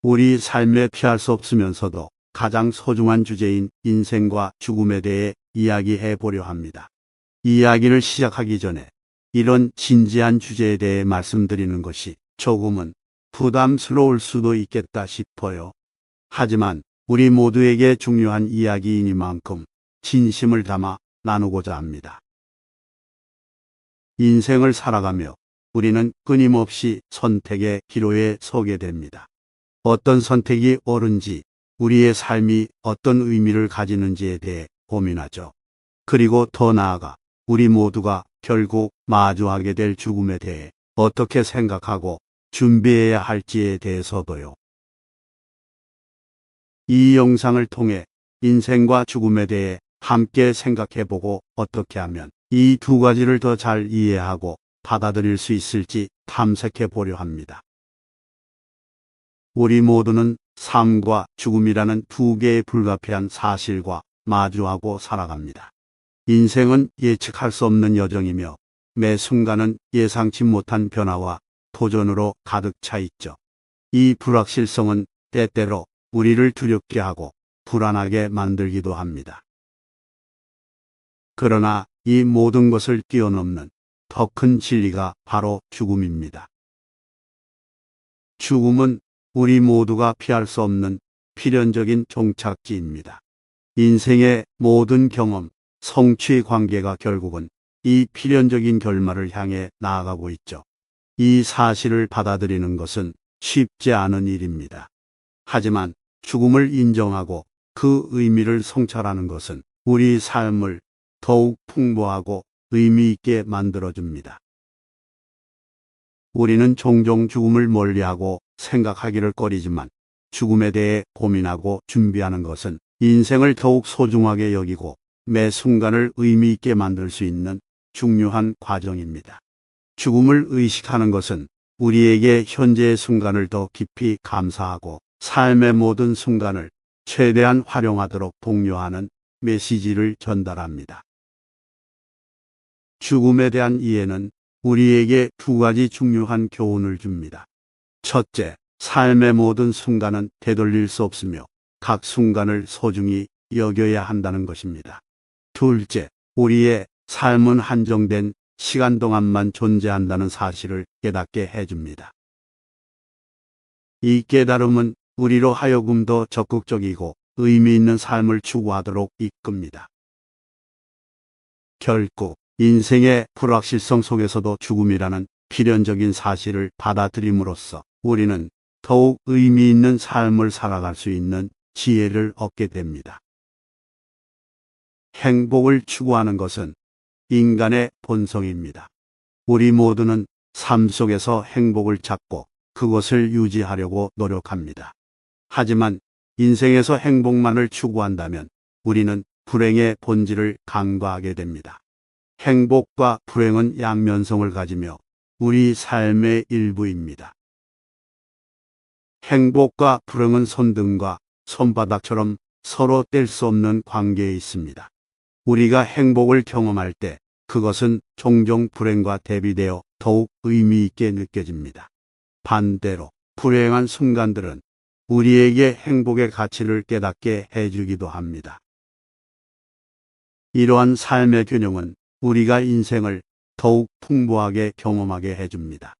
우리 삶에 피할 수 없으면서도 가장 소중한 주제인 인생과 죽음에 대해 이야기해 보려 합니다. 이야기를 시작하기 전에 이런 진지한 주제에 대해 말씀드리는 것이 조금은 부담스러울 수도 있겠다 싶어요. 하지만 우리 모두에게 중요한 이야기이니만큼 진심을 담아 나누고자 합니다. 인생을 살아가며 우리는 끊임없이 선택의 기로에 서게 됩니다. 어떤 선택이 옳은지, 우리의 삶이 어떤 의미를 가지는지에 대해 고민하죠. 그리고 더 나아가 우리 모두가 결국 마주하게 될 죽음에 대해 어떻게 생각하고 준비해야 할지에 대해서도요. 이 영상을 통해 인생과 죽음에 대해 함께 생각해보고 어떻게 하면 이 두 가지를 더 잘 이해하고 받아들일 수 있을지 탐색해 보려 합니다. 우리 모두는 삶과 죽음이라는 두 개의 불가피한 사실과 마주하고 살아갑니다. 인생은 예측할 수 없는 여정이며 매 순간은 예상치 못한 변화와 도전으로 가득 차 있죠. 이 불확실성은 때때로 우리를 두렵게 하고 불안하게 만들기도 합니다. 그러나 이 모든 것을 뛰어넘는 더 큰 진리가 바로 죽음입니다. 죽음은 우리 모두가 피할 수 없는 필연적인 종착지입니다. 인생의 모든 경험, 성취의 관계가 결국은 이 필연적인 결말을 향해 나아가고 있죠. 이 사실을 받아들이는 것은 쉽지 않은 일입니다. 하지만 죽음을 인정하고 그 의미를 성찰하는 것은 우리 삶을 더욱 풍부하고 의미 있게 만들어줍니다. 우리는 종종 죽음을 멀리하고 생각하기를 꺼리지만 죽음에 대해 고민하고 준비하는 것은 인생을 더욱 소중하게 여기고 매 순간을 의미 있게 만들 수 있는 중요한 과정입니다. 죽음을 의식하는 것은 우리에게 현재의 순간을 더 깊이 감사하고 삶의 모든 순간을 최대한 활용하도록 독려하는 메시지를 전달합니다. 죽음에 대한 이해는 우리에게 두 가지 중요한 교훈을 줍니다. 첫째, 삶의 모든 순간은 되돌릴 수 없으며 각 순간을 소중히 여겨야 한다는 것입니다. 둘째, 우리의 삶은 한정된 시간 동안만 존재한다는 사실을 깨닫게 해줍니다. 이 깨달음은 우리로 하여금 더 적극적이고 의미 있는 삶을 추구하도록 이끕니다. 결국 인생의 불확실성 속에서도 죽음이라는 필연적인 사실을 받아들임으로써 우리는 더욱 의미 있는 삶을 살아갈 수 있는 지혜를 얻게 됩니다. 행복을 추구하는 것은 인간의 본성입니다. 우리 모두는 삶 속에서 행복을 찾고 그것을 유지하려고 노력합니다. 하지만 인생에서 행복만을 추구한다면 우리는 불행의 본질을 간과하게 됩니다. 행복과 불행은 양면성을 가지며 우리 삶의 일부입니다. 행복과 불행은 손등과 손바닥처럼 서로 뗄 수 없는 관계에 있습니다. 우리가 행복을 경험할 때 그것은 종종 불행과 대비되어 더욱 의미 있게 느껴집니다. 반대로 불행한 순간들은 우리에게 행복의 가치를 깨닫게 해주기도 합니다. 이러한 삶의 균형은 우리가 인생을 더욱 풍부하게 경험하게 해줍니다.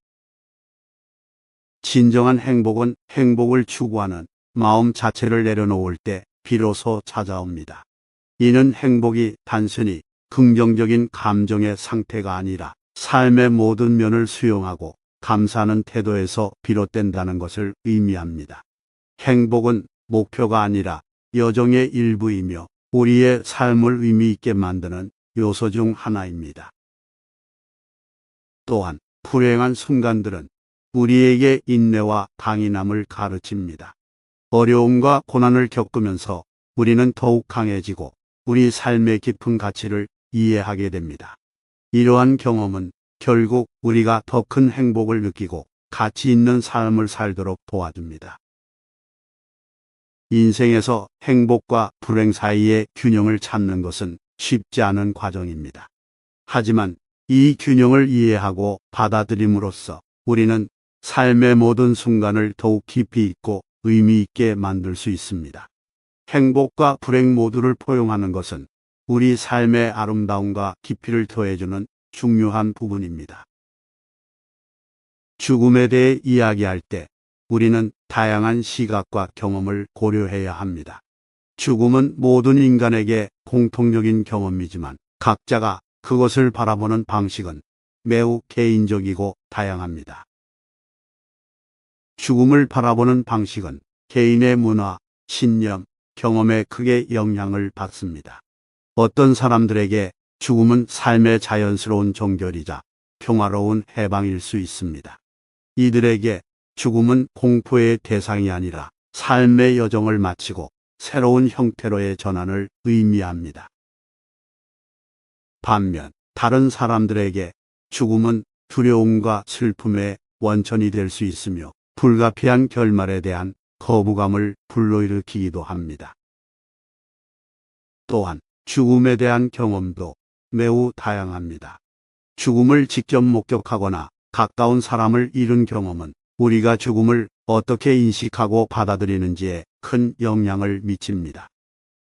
진정한 행복은 행복을 추구하는 마음 자체를 내려놓을 때 비로소 찾아옵니다. 이는 행복이 단순히 긍정적인 감정의 상태가 아니라 삶의 모든 면을 수용하고 감사하는 태도에서 비롯된다는 것을 의미합니다. 행복은 목표가 아니라 여정의 일부이며 우리의 삶을 의미 있게 만드는 요소 중 하나입니다. 또한 불행한 순간들은 우리에게 인내와 강인함을 가르칩니다. 어려움과 고난을 겪으면서 우리는 더욱 강해지고 우리 삶의 깊은 가치를 이해하게 됩니다. 이러한 경험은 결국 우리가 더 큰 행복을 느끼고 가치 있는 삶을 살도록 도와줍니다. 인생에서 행복과 불행 사이의 균형을 찾는 것은 쉽지 않은 과정입니다. 하지만 이 균형을 이해하고 받아들임으로써 우리는 삶의 모든 순간을 더욱 깊이 있고 의미 있게 만들 수 있습니다. 행복과 불행 모두를 포용하는 것은 우리 삶의 아름다움과 깊이를 더해주는 중요한 부분입니다. 죽음에 대해 이야기할 때 우리는 다양한 시각과 경험을 고려해야 합니다. 죽음은 모든 인간에게 공통적인 경험이지만 각자가 그것을 바라보는 방식은 매우 개인적이고 다양합니다. 죽음을 바라보는 방식은 개인의 문화, 신념, 경험에 크게 영향을 받습니다. 어떤 사람들에게 죽음은 삶의 자연스러운 종결이자 평화로운 해방일 수 있습니다. 이들에게 죽음은 공포의 대상이 아니라 삶의 여정을 마치고 새로운 형태로의 전환을 의미합니다. 반면 다른 사람들에게 죽음은 두려움과 슬픔의 원천이 될 수 있으며 불가피한 결말에 대한 거부감을 불러일으키기도 합니다. 또한 죽음에 대한 경험도 매우 다양합니다. 죽음을 직접 목격하거나 가까운 사람을 잃은 경험은 우리가 죽음을 어떻게 인식하고 받아들이는지에 큰 영향을 미칩니다.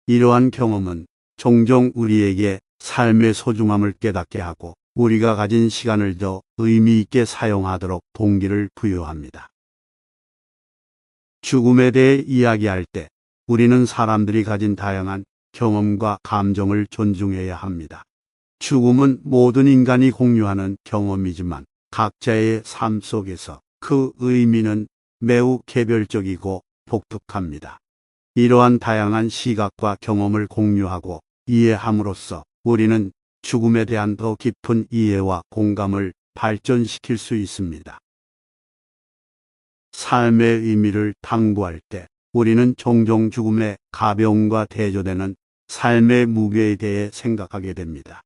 이러한 경험은 종종 우리에게 삶의 소중함을 깨닫게 하고 우리가 가진 시간을 더 의미 있게 사용하도록 동기를 부여합니다. 죽음에 대해 이야기할 때 우리는 사람들이 가진 다양한 경험과 감정을 존중해야 합니다. 죽음은 모든 인간이 공유하는 경험이지만 각자의 삶 속에서 그 의미는 매우 개별적이고 독특합니다. 이러한 다양한 시각과 경험을 공유하고 이해함으로써 우리는 죽음에 대한 더 깊은 이해와 공감을 발전시킬 수 있습니다. 삶의 의미를 탐구할 때 우리는 종종 죽음의 가벼움과 대조되는 삶의 무게에 대해 생각하게 됩니다.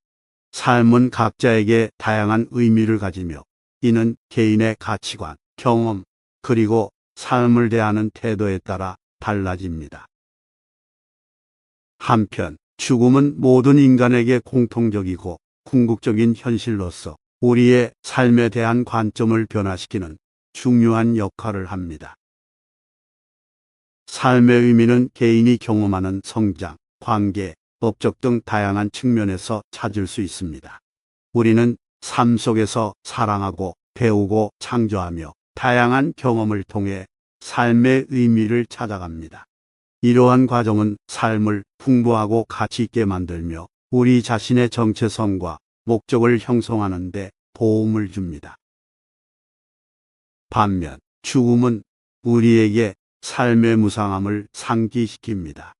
삶은 각자에게 다양한 의미를 가지며 이는 개인의 가치관, 경험, 그리고 삶을 대하는 태도에 따라 달라집니다. 한편 죽음은 모든 인간에게 공통적이고 궁극적인 현실로서 우리의 삶에 대한 관점을 변화시키는 중요한 역할을 합니다. 삶의 의미는 개인이 경험하는 성장, 관계, 법적 등 다양한 측면에서 찾을 수 있습니다. 우리는 삶 속에서 사랑하고 배우고 창조하며 다양한 경험을 통해 삶의 의미를 찾아갑니다. 이러한 과정은 삶을 풍부하고 가치 있게 만들며 우리 자신의 정체성과 목적을 형성하는 데 도움을 줍니다. 반면 죽음은 우리에게 삶의 무상함을 상기시킵니다.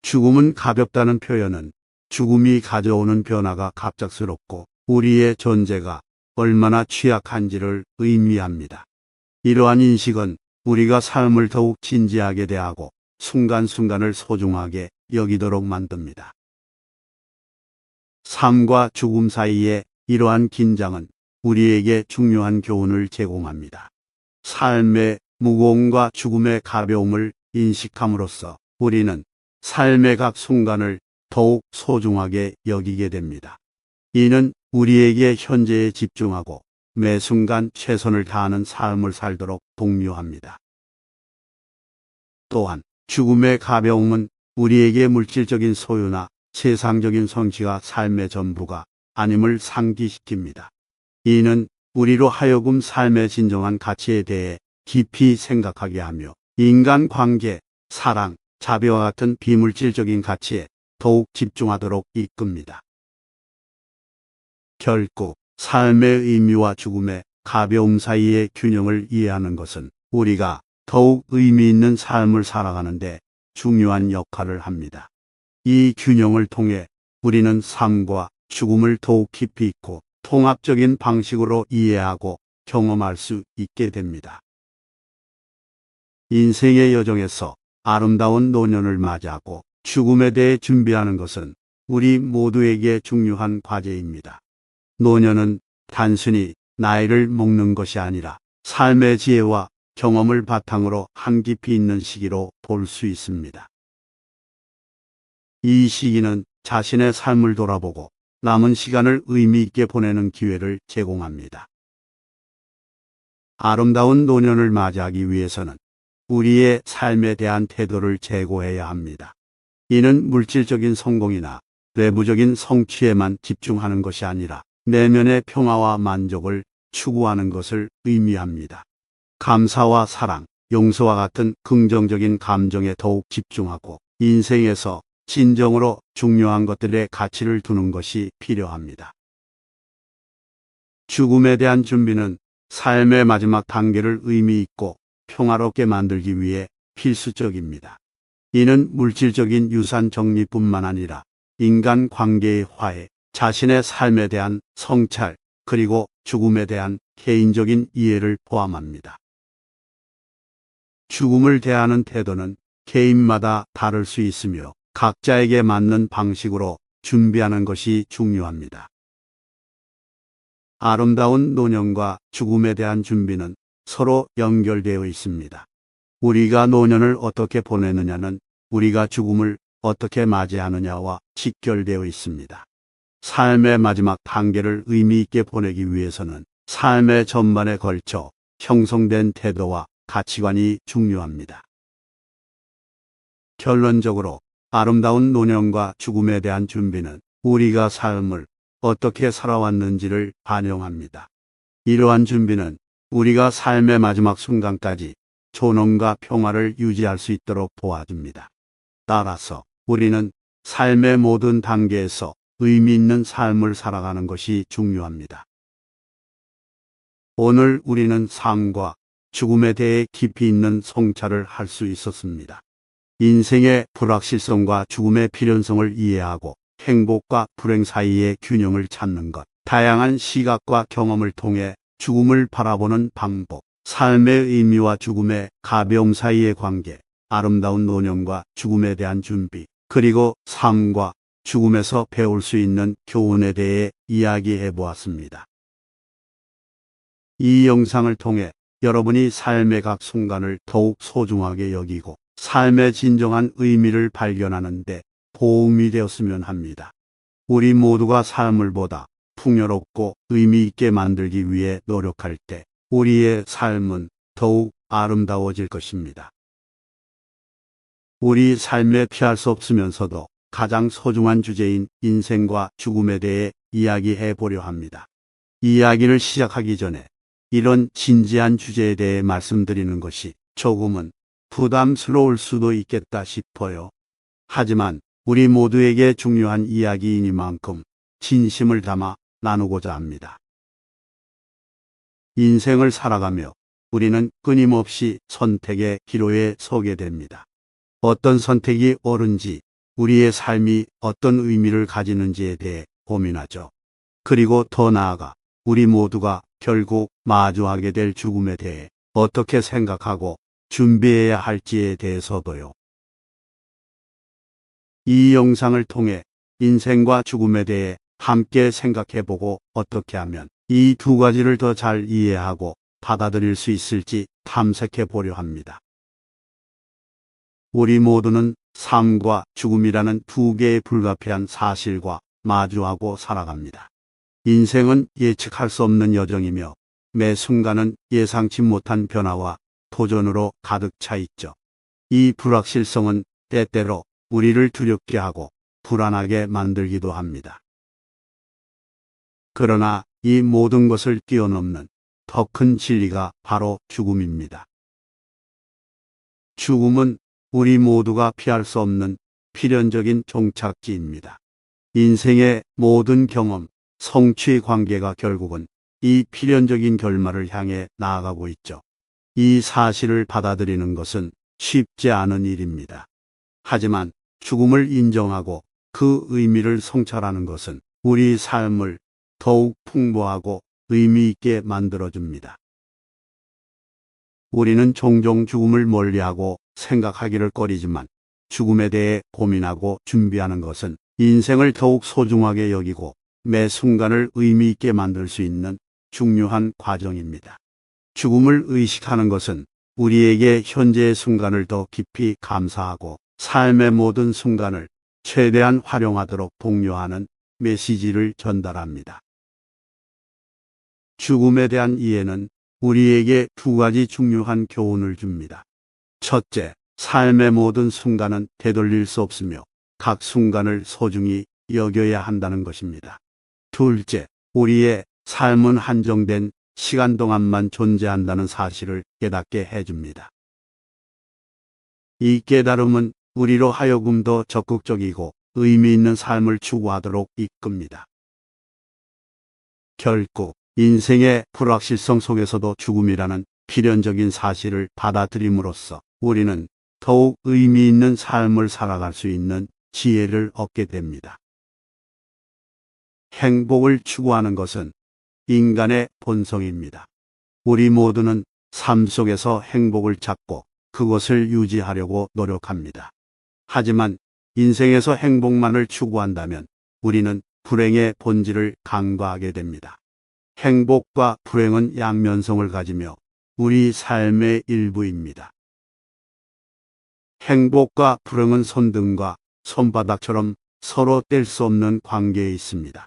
죽음은 가볍다는 표현은 죽음이 가져오는 변화가 갑작스럽고 우리의 존재가 얼마나 취약한지를 의미합니다. 이러한 인식은 우리가 삶을 더욱 진지하게 대하고 순간순간을 소중하게 여기도록 만듭니다. 삶과 죽음 사이의 이러한 긴장은 우리에게 중요한 교훈을 제공합니다. 삶의 무거움과 죽음의 가벼움을 인식함으로써 우리는 삶의 각 순간을 더욱 소중하게 여기게 됩니다. 이는 우리에게 현재에 집중하고 매 순간 최선을 다하는 삶을 살도록 독려합니다. 또한 죽음의 가벼움은 우리에게 물질적인 소유나 세상적인 성취가 삶의 전부가 아님을 상기시킵니다. 이는 우리로 하여금 삶의 진정한 가치에 대해 깊이 생각하게 하며 인간관계, 사랑, 자비와 같은 비물질적인 가치에 더욱 집중하도록 이끕니다. 결국 삶의 의미와 죽음의 가벼움 사이의 균형을 이해하는 것은 우리가 더욱 의미 있는 삶을 살아가는 데 중요한 역할을 합니다. 이 균형을 통해 우리는 삶과 죽음을 더욱 깊이 있고 통합적인 방식으로 이해하고 경험할 수 있게 됩니다. 인생의 여정에서 아름다운 노년을 맞이하고 죽음에 대해 준비하는 것은 우리 모두에게 중요한 과제입니다. 노년은 단순히 나이를 먹는 것이 아니라 삶의 지혜와 경험을 바탕으로 한 깊이 있는 시기로 볼 수 있습니다. 이 시기는 자신의 삶을 돌아보고 남은 시간을 의미 있게 보내는 기회를 제공합니다. 아름다운 노년을 맞이하기 위해서는 우리의 삶에 대한 태도를 재고해야 합니다. 이는 물질적인 성공이나 외부적인 성취에만 집중하는 것이 아니라 내면의 평화와 만족을 추구하는 것을 의미합니다. 감사와 사랑, 용서와 같은 긍정적인 감정에 더욱 집중하고 인생에서 진정으로 중요한 것들에 가치를 두는 것이 필요합니다. 죽음에 대한 준비는 삶의 마지막 단계를 의미 있고 평화롭게 만들기 위해 필수적입니다. 이는 물질적인 유산 정리뿐만 아니라 인간 관계의 화해, 자신의 삶에 대한 성찰, 그리고 죽음에 대한 개인적인 이해를 포함합니다. 죽음을 대하는 태도는 개인마다 다를 수 있으며 각자에게 맞는 방식으로 준비하는 것이 중요합니다. 아름다운 노년과 죽음에 대한 준비는 서로 연결되어 있습니다. 우리가 노년을 어떻게 보내느냐는 우리가 죽음을 어떻게 맞이하느냐와 직결되어 있습니다. 삶의 마지막 단계를 의미 있게 보내기 위해서는 삶의 전반에 걸쳐 형성된 태도와 가치관이 중요합니다. 결론적으로 아름다운 노년과 죽음에 대한 준비는 우리가 삶을 어떻게 살아왔는지를 반영합니다. 이러한 준비는 우리가 삶의 마지막 순간까지 존엄과 평화를 유지할 수 있도록 도와줍니다. 따라서 우리는 삶의 모든 단계에서 의미 있는 삶을 살아가는 것이 중요합니다. 오늘 우리는 삶과 죽음에 대해 깊이 있는 성찰을 할 수 있었습니다. 인생의 불확실성과 죽음의 필연성을 이해하고 행복과 불행 사이의 균형을 찾는 것, 다양한 시각과 경험을 통해 죽음을 바라보는 방법, 삶의 의미와 죽음의 가벼움 사이의 관계, 아름다운 노년과 죽음에 대한 준비, 그리고 삶과 죽음에서 배울 수 있는 교훈에 대해 이야기해 보았습니다. 이 영상을 통해 여러분이 삶의 각 순간을 더욱 소중하게 여기고 삶의 진정한 의미를 발견하는 데 도움이 되었으면 합니다. 우리 모두가 삶을 보다 풍요롭고 의미 있게 만들기 위해 노력할 때 우리의 삶은 더욱 아름다워질 것입니다. 우리 삶에 피할 수 없으면서도 가장 소중한 주제인 인생과 죽음에 대해 이야기해 보려 합니다. 이야기를 시작하기 전에 이런 진지한 주제에 대해 말씀드리는 것이 조금은 부담스러울 수도 있겠다 싶어요. 하지만 우리 모두에게 중요한 이야기이니만큼 진심을 담아 나누고자 합니다. 인생을 살아가며 우리는 끊임없이 선택의 기로에 서게 됩니다. 어떤 선택이 옳은지, 우리의 삶이 어떤 의미를 가지는지에 대해 고민하죠. 그리고 더 나아가 우리 모두가 결국 마주하게 될 죽음에 대해 어떻게 생각하고 준비해야 할지에 대해서도요. 이 영상을 통해 인생과 죽음에 대해 함께 생각해보고 어떻게 하면 이 두 가지를 더 잘 이해하고 받아들일 수 있을지 탐색해 보려 합니다. 우리 모두는 삶과 죽음이라는 두 개의 불가피한 사실과 마주하고 살아갑니다. 인생은 예측할 수 없는 여정이며 매 순간은 예상치 못한 변화와 도전으로 가득 차 있죠. 이 불확실성은 때때로 우리를 두렵게 하고 불안하게 만들기도 합니다. 그러나 이 모든 것을 뛰어넘는 더 큰 진리가 바로 죽음입니다. 죽음은 우리 모두가 피할 수 없는 필연적인 종착지입니다. 인생의 모든 경험, 성취의 관계가 결국은 이 필연적인 결말을 향해 나아가고 있죠. 이 사실을 받아들이는 것은 쉽지 않은 일입니다. 하지만 죽음을 인정하고 그 의미를 성찰하는 것은 우리 삶을 더욱 풍부하고 의미 있게 만들어줍니다. 우리는 종종 죽음을 멀리하고 생각하기를 꺼리지만 죽음에 대해 고민하고 준비하는 것은 인생을 더욱 소중하게 여기고 매 순간을 의미 있게 만들 수 있는 중요한 과정입니다. 죽음을 의식하는 것은 우리에게 현재의 순간을 더 깊이 감사하고 삶의 모든 순간을 최대한 활용하도록 독려하는 메시지를 전달합니다. 죽음에 대한 이해는 우리에게 두 가지 중요한 교훈을 줍니다. 첫째, 삶의 모든 순간은 되돌릴 수 없으며 각 순간을 소중히 여겨야 한다는 것입니다. 둘째, 우리의 삶은 한정된 시간 동안만 존재한다는 사실을 깨닫게 해줍니다. 이 깨달음은 우리로 하여금 더 적극적이고 의미 있는 삶을 추구하도록 이끕니다. 결국 인생의 불확실성 속에서도 죽음이라는 필연적인 사실을 받아들임으로써 우리는 더욱 의미 있는 삶을 살아갈 수 있는 지혜를 얻게 됩니다. 행복을 추구하는 것은 인간의 본성입니다. 우리 모두는 삶 속에서 행복을 찾고 그것을 유지하려고 노력합니다. 하지만 인생에서 행복만을 추구한다면 우리는 불행의 본질을 간과하게 됩니다. 행복과 불행은 양면성을 가지며 우리 삶의 일부입니다. 행복과 불행은 손등과 손바닥처럼 서로 뗄 수 없는 관계에 있습니다.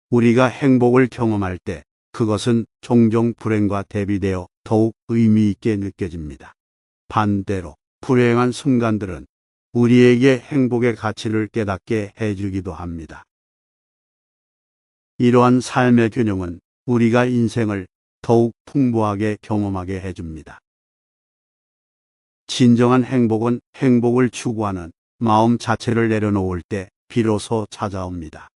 우리가 행복을 경험할 때 그것은 종종 불행과 대비되어 더욱 의미 있게 느껴집니다. 반대로 불행한 순간들은 우리에게 행복의 가치를 깨닫게 해주기도 합니다. 이러한 삶의 균형은 우리가 인생을 더욱 풍부하게 경험하게 해줍니다. 진정한 행복은 행복을 추구하는 마음 자체를 내려놓을 때 비로소 찾아옵니다.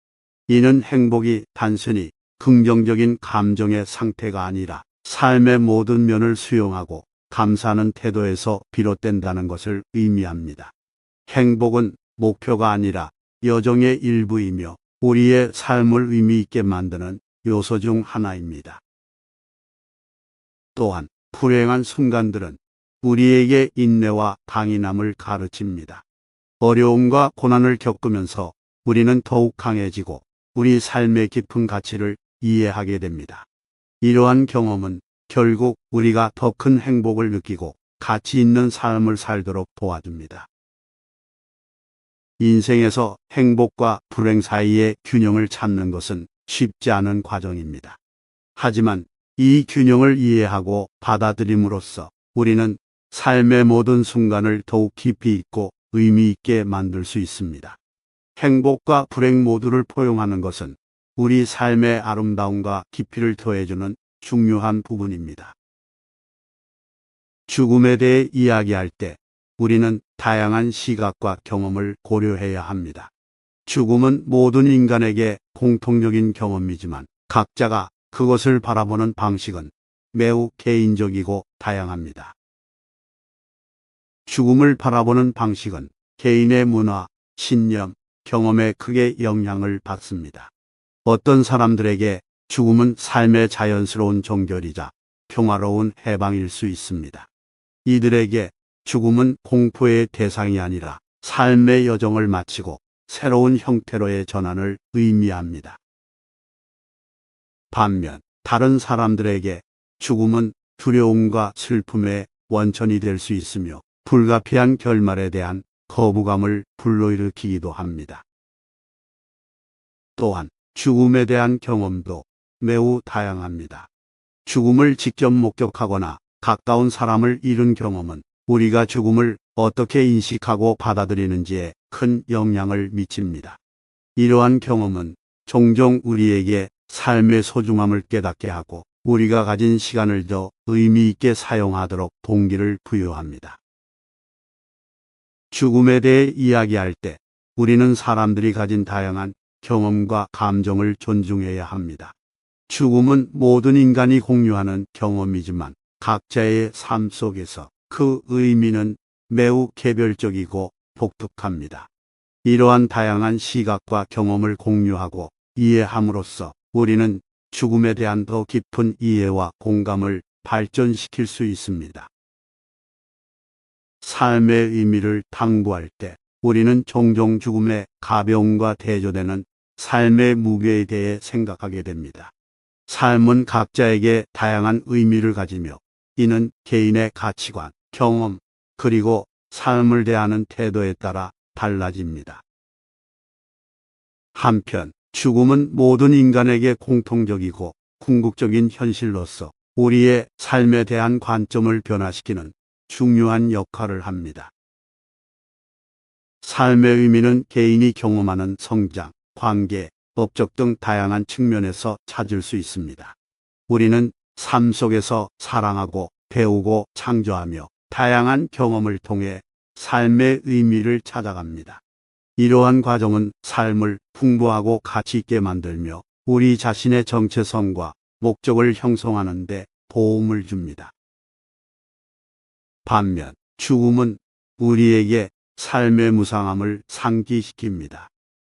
이는 행복이 단순히 긍정적인 감정의 상태가 아니라 삶의 모든 면을 수용하고 감사하는 태도에서 비롯된다는 것을 의미합니다. 행복은 목표가 아니라 여정의 일부이며 우리의 삶을 의미 있게 만드는 요소 중 하나입니다. 또한 불행한 순간들은 우리에게 인내와 강인함을 가르칩니다. 어려움과 고난을 겪으면서 우리는 더욱 강해지고 우리 삶의 깊은 가치를 이해하게 됩니다. 이러한 경험은 결국 우리가 더 큰 행복을 느끼고 가치 있는 삶을 살도록 도와줍니다. 인생에서 행복과 불행 사이의 균형을 찾는 것은 쉽지 않은 과정입니다. 하지만 이 균형을 이해하고 받아들임으로써 우리는 삶의 모든 순간을 더욱 깊이 있고 의미 있게 만들 수 있습니다. 행복과 불행 모두를 포용하는 것은 우리 삶의 아름다움과 깊이를 더해주는 중요한 부분입니다. 죽음에 대해 이야기할 때 우리는 다양한 시각과 경험을 고려해야 합니다. 죽음은 모든 인간에게 공통적인 경험이지만 각자가 그것을 바라보는 방식은 매우 개인적이고 다양합니다. 죽음을 바라보는 방식은 개인의 문화, 신념, 경험에 크게 영향을 받습니다. 어떤 사람들에게 죽음은 삶의 자연스러운 종결이자 평화로운 해방일 수 있습니다. 이들에게 죽음은 공포의 대상이 아니라 삶의 여정을 마치고 새로운 형태로의 전환을 의미합니다. 반면 다른 사람들에게 죽음은 두려움과 슬픔의 원천이 될 수 있으며 불가피한 결말에 대한 거부감을 불러일으키기도 합니다. 또한 죽음에 대한 경험도 매우 다양합니다. 죽음을 직접 목격하거나 가까운 사람을 잃은 경험은 우리가 죽음을 어떻게 인식하고 받아들이는지에 큰 영향을 미칩니다. 이러한 경험은 종종 우리에게 삶의 소중함을 깨닫게 하고 우리가 가진 시간을 더 의미 있게 사용하도록 동기를 부여합니다. 죽음에 대해 이야기할 때 우리는 사람들이 가진 다양한 경험과 감정을 존중해야 합니다. 죽음은 모든 인간이 공유하는 경험이지만 각자의 삶 속에서 그 의미는 매우 개별적이고 독특합니다. 이러한 다양한 시각과 경험을 공유하고 이해함으로써 우리는 죽음에 대한 더 깊은 이해와 공감을 발전시킬 수 있습니다. 삶의 의미를 탐구할 때 우리는 종종 죽음의 가벼움과 대조되는 삶의 무게에 대해 생각하게 됩니다. 삶은 각자에게 다양한 의미를 가지며 이는 개인의 가치관, 경험, 그리고 삶을 대하는 태도에 따라 달라집니다. 한편 죽음은 모든 인간에게 공통적이고 궁극적인 현실로서 우리의 삶에 대한 관점을 변화시키는 중요한 역할을 합니다. 삶의 의미는 개인이 경험하는 성장, 관계, 업적 등 다양한 측면에서 찾을 수 있습니다. 우리는 삶 속에서 사랑하고 배우고 창조하며 다양한 경험을 통해 삶의 의미를 찾아갑니다. 이러한 과정은 삶을 풍부하고 가치 있게 만들며 우리 자신의 정체성과 목적을 형성하는 데 도움을 줍니다. 반면 죽음은 우리에게 삶의 무상함을 상기시킵니다.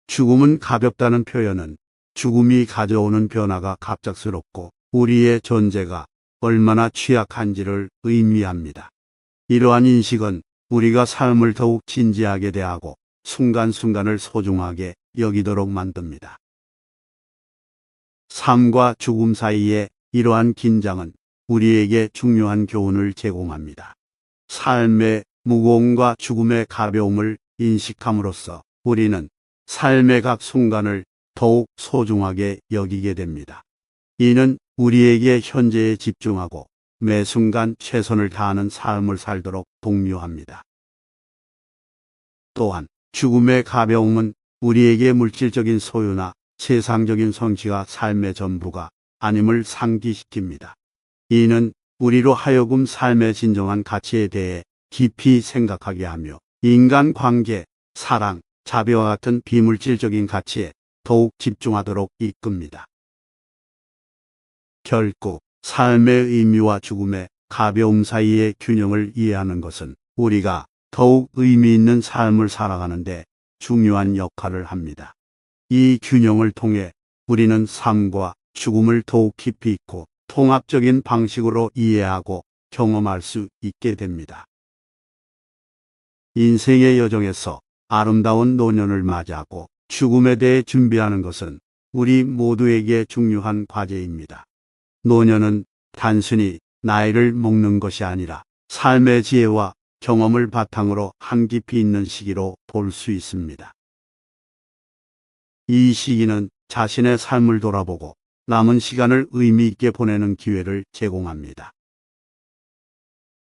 죽음은 가볍다는 표현은 죽음이 가져오는 변화가 갑작스럽고 우리의 존재가 얼마나 취약한지를 의미합니다. 이러한 인식은 우리가 삶을 더욱 진지하게 대하고 순간순간을 소중하게 여기도록 만듭니다. 삶과 죽음 사이의 이러한 긴장은 우리에게 중요한 교훈을 제공합니다. 삶의 무거움과 죽음의 가벼움을 인식함으로써 우리는 삶의 각 순간을 더욱 소중하게 여기게 됩니다. 이는 우리에게 현재에 집중하고 매 순간 최선을 다하는 삶을 살도록 독려합니다. 또한 죽음의 가벼움은 우리에게 물질적인 소유나 세상적인 성취가 삶의 전부가 아님을 상기시킵니다. 이는 우리로 하여금 삶의 진정한 가치에 대해 깊이 생각하게 하며 인간관계, 사랑, 자비와 같은 비물질적인 가치에 더욱 집중하도록 이끕니다. 결국 삶의 의미와 죽음의 가벼움 사이의 균형을 이해하는 것은 우리가 더욱 의미 있는 삶을 살아가는 데 중요한 역할을 합니다. 이 균형을 통해 우리는 삶과 죽음을 더욱 깊이 있고 통합적인 방식으로 이해하고 경험할 수 있게 됩니다. 인생의 여정에서 아름다운 노년을 맞이하고 죽음에 대해 준비하는 것은 우리 모두에게 중요한 과제입니다. 노년은 단순히 나이를 먹는 것이 아니라 삶의 지혜와 경험을 바탕으로 한 깊이 있는 시기로 볼 수 있습니다. 이 시기는 자신의 삶을 돌아보고 남은 시간을 의미 있게 보내는 기회를 제공합니다.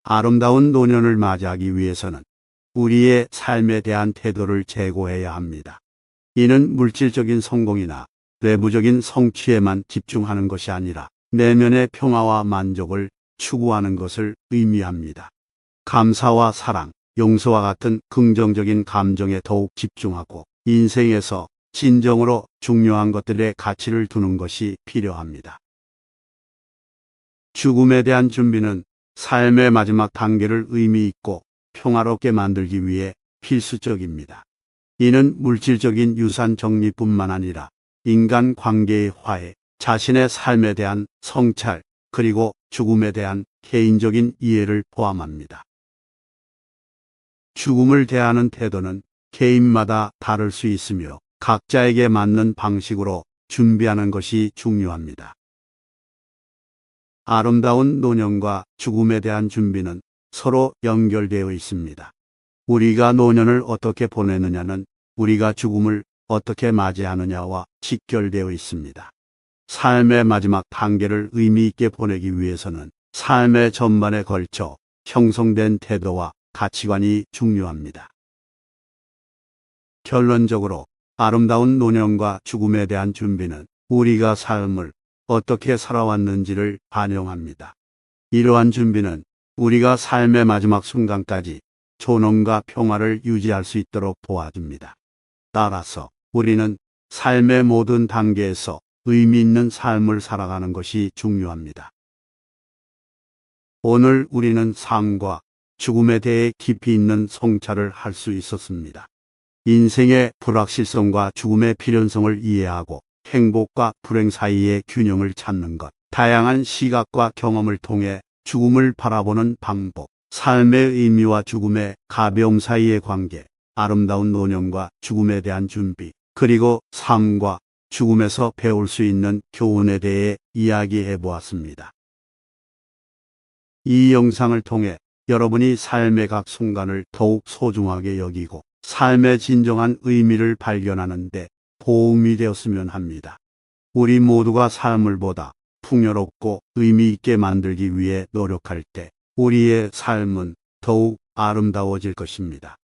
아름다운 노년을 맞이하기 위해서는 우리의 삶에 대한 태도를 재고해야 합니다. 이는 물질적인 성공이나 외부적인 성취에만 집중하는 것이 아니라 내면의 평화와 만족을 추구하는 것을 의미합니다. 감사와 사랑, 용서와 같은 긍정적인 감정에 더욱 집중하고 인생에서 진정으로 중요한 것들에 가치를 두는 것이 필요합니다. 죽음에 대한 준비는 삶의 마지막 단계를 의미 있고 평화롭게 만들기 위해 필수적입니다. 이는 물질적인 유산 정리뿐만 아니라 인간 관계의 화해, 자신의 삶에 대한 성찰, 그리고 죽음에 대한 개인적인 이해를 포함합니다. 죽음을 대하는 태도는 개인마다 다를 수 있으며 각자에게 맞는 방식으로 준비하는 것이 중요합니다. 아름다운 노년과 죽음에 대한 준비는 서로 연결되어 있습니다. 우리가 노년을 어떻게 보내느냐는 우리가 죽음을 어떻게 맞이하느냐와 직결되어 있습니다. 삶의 마지막 단계를 의미 있게 보내기 위해서는 삶의 전반에 걸쳐 형성된 태도와 가치관이 중요합니다. 결론적으로 아름다운 노년과 죽음에 대한 준비는 우리가 삶을 어떻게 살아왔는지를 반영합니다. 이러한 준비는 우리가 삶의 마지막 순간까지 존엄과 평화를 유지할 수 있도록 도와줍니다. 따라서 우리는 삶의 모든 단계에서 의미 있는 삶을 살아가는 것이 중요합니다. 오늘 우리는 삶과 죽음에 대해 깊이 있는 성찰을 할 수 있었습니다. 인생의 불확실성과 죽음의 필연성을 이해하고 행복과 불행 사이의 균형을 찾는 것, 다양한 시각과 경험을 통해 죽음을 바라보는 방법, 삶의 의미와 죽음의 가벼움 사이의 관계, 아름다운 노년과 죽음에 대한 준비, 그리고 삶과 죽음에서 배울 수 있는 교훈에 대해 이야기해 보았습니다. 이 영상을 통해 여러분이 삶의 각 순간을 더욱 소중하게 여기고 삶의 진정한 의미를 발견하는 데 도움이 되었으면 합니다. 우리 모두가 삶을 보다 풍요롭고 의미 있게 만들기 위해 노력할 때 우리의 삶은 더욱 아름다워질 것입니다.